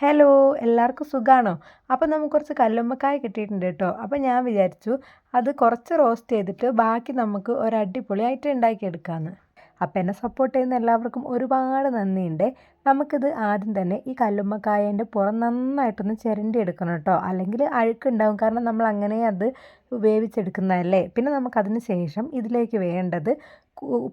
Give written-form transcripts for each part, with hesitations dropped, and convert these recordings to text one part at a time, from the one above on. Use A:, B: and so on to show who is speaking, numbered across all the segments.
A: Hello, എല്ലാവർക്കും സുഖമാണോ? അപ്പോൾ നമുക്ക് കുറച്ച് കല്ലുമ്മക്കായ കിട്ടിയിട്ടുണ്ട് കേട്ടോ. അപ്പോൾ ഞാൻ വിചാരിച്ചു അത് കുറച്ച് റോസ്റ്റ് ചെയ്തിട്ട് ബാക്കി നമുക്ക് ഒരു അടിപൊളി ഐറ്റം ഉണ്ടാക്കിയെടുക്കാമെന്ന്. അപ്പോൾ എന്നെ സപ്പോർട്ട് ചെയ്യുന്ന എല്ലാവർക്കും ഒരുപാട് നന്ദിയുണ്ട്. നമുക്കിത് ആദ്യം തന്നെ ഈ കല്ലുമ്മക്കായൻ്റെ പുറം നന്നായിട്ടൊന്ന് ചിരണ്ടി എടുക്കണം കേട്ടോ, അല്ലെങ്കിൽ അഴുക്കുണ്ടാവും. കാരണം നമ്മൾ അങ്ങനെ അത് വേവിച്ചെടുക്കുന്നതല്ലേ. പിന്നെ നമുക്കതിന് ശേഷം ഇതിലേക്ക് വേണ്ടത്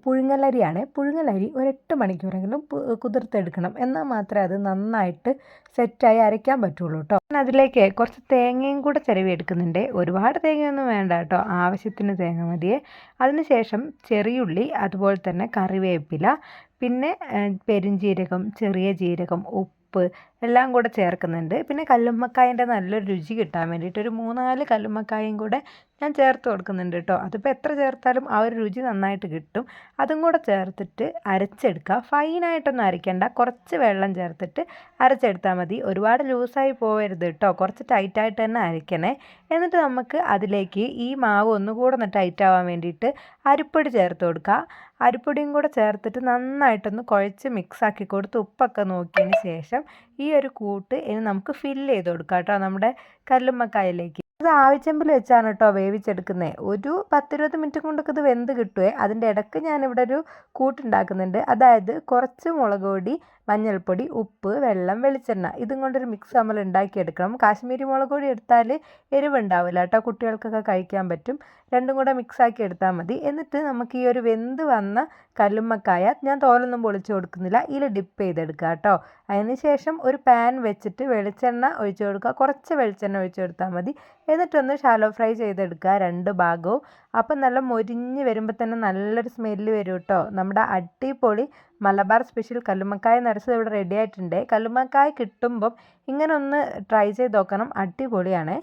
A: പുഴുങ്ങലരിയാണ്. പുഴുങ്ങലരി ഒരു 8 മണിക്കൂറെങ്കിലും കുതിർത്തെടുക്കണം. എന്നാൽ മാത്രമേ അത് നന്നായിട്ട് സെറ്റായി അരയ്ക്കാൻ പറ്റുള്ളൂ കേട്ടോ. ഞാൻ അതിലേക്ക് കുറച്ച് തേങ്ങയും കൂടെ ചിരവി എടുക്കുന്നുണ്ട്. ഒരുപാട് തേങ്ങയൊന്നും വേണ്ട കേട്ടോ, ആവശ്യത്തിന് തേങ്ങ മതിയേ. അതിനുശേഷം ചെറിയുള്ളി, അതുപോലെ തന്നെ കറിവേപ്പില, പിന്നെ പെരുംജീരകം, ചെറിയ ജീരകം, ഉപ്പ് എല്ലാം കൂടെ ചേർക്കുന്നുണ്ട്. പിന്നെ കല്ലുമ്മക്കായൻ്റെ നല്ലൊരു രുചി കിട്ടാൻ വേണ്ടിയിട്ട് ഒരു 3-4 കല്ലുമ്മക്കായും കൂടെ ഞാൻ ചേർത്ത് കൊടുക്കുന്നുണ്ട് കേട്ടോ. അതിപ്പോൾ എത്ര ചേർത്താലും ആ ഒരു രുചി നന്നായിട്ട് കിട്ടും. അതും കൂടെ ചേർത്തിട്ട് അരച്ചെടുക്കുക. ഫൈനായിട്ടൊന്നും അരയ്ക്കേണ്ട, കുറച്ച് വെള്ളം ചേർത്തിട്ട് അരച്ചെടുത്താൽ മതി. ഒരുപാട് ലൂസായി പോകരുത് കേട്ടോ, കുറച്ച് ടൈറ്റായിട്ട് തന്നെ അരയ്ക്കണേ. എന്നിട്ട് നമുക്ക് അതിലേക്ക് ഈ മാവ് ഒന്നുകൂടെ ഒന്ന് ടൈറ്റ് ആവാൻ വേണ്ടിയിട്ട് അരിപ്പൊടി ചേർത്ത് കൊടുക്കുക. അരിപ്പൊടിയും കൂടെ ചേർത്തിട്ട് നന്നായിട്ടൊന്ന് കുഴച്ച് മിക്സാക്കി കൊടുത്ത് ഉപ്പൊക്കെ നോക്കിയതിന് ശേഷം ഈ ഒരു കൂട്ട് ഇനി നമുക്ക് ഫില്ല് ചെയ്ത് കൊടുക്കാം കേട്ടോ നമ്മുടെ കല്ലുമ്മക്കായയിലേക്ക്. ഇത് ആവിച്ചെമ്പിൽ വെച്ചാണ് കേട്ടോ വേവിച്ചെടുക്കുന്നത്. ഒരു 10-20 മിനിറ്റ് കൊണ്ടൊക്കെ ഇത് വെന്ത് കിട്ടുമേ. അതിൻ്റെ ഇടയ്ക്ക് ഞാനിവിടെ ഒരു കൂട്ടുണ്ടാക്കുന്നുണ്ട്. അതായത് കുറച്ച് മുളക് പൊടി, മഞ്ഞൾപ്പൊടി, ഉപ്പ്, വെള്ളം, വെളിച്ചെണ്ണ, ഇതും കൊണ്ടൊരു മിക്സ് നമ്മൾ ഉണ്ടാക്കിയെടുക്കണം. കാശ്മീരി മുളക് പൊടി എടുത്താൽ എരിവുണ്ടാവില്ല കേട്ടോ, കുട്ടികൾക്കൊക്കെ കഴിക്കാൻ പറ്റും. രണ്ടും കൂടെ മിക്സാക്കി എടുത്താൽ മതി. എന്നിട്ട് നമുക്ക് ഈ ഒരു വെന്ത് വന്ന കല്ലുമ്മക്കായ ഞാൻ തോലൊന്നും പൊളിച്ച് കൊടുക്കുന്നില്ല, ഇതിൽ ഡിപ്പ് ചെയ്തെടുക്കുക കേട്ടോ. അതിന് ശേഷം ഒരു പാൻ വെച്ചിട്ട് വെളിച്ചെണ്ണ ഒഴിച്ച് കൊടുക്കുക. കുറച്ച് വെളിച്ചെണ്ണ ഒഴിച്ച് കൊടുത്താൽ മതി. എന്നിട്ടൊന്ന് ഷാലോ ഫ്രൈ ചെയ്തെടുക്കുക 2 ഭാഗവും. അപ്പം നല്ല മൊരിഞ്ഞ് വരുമ്പോൾ തന്നെ നല്ലൊരു സ്മെല്ല് വരും കേട്ടോ. നമ്മുടെ അടിപൊളി മലബാർ സ്പെഷ്യൽ കല്ലുമ്മക്കായ നിറച്ചത് ഇവിടെ റെഡി ആയിട്ടുണ്ട്. കല്ലുമ്മക്കായ കിട്ടുമ്പം ഇങ്ങനെ ഒന്ന് ട്രൈ ചെയ്ത് നോക്കണം, അടിപൊളിയാണ്.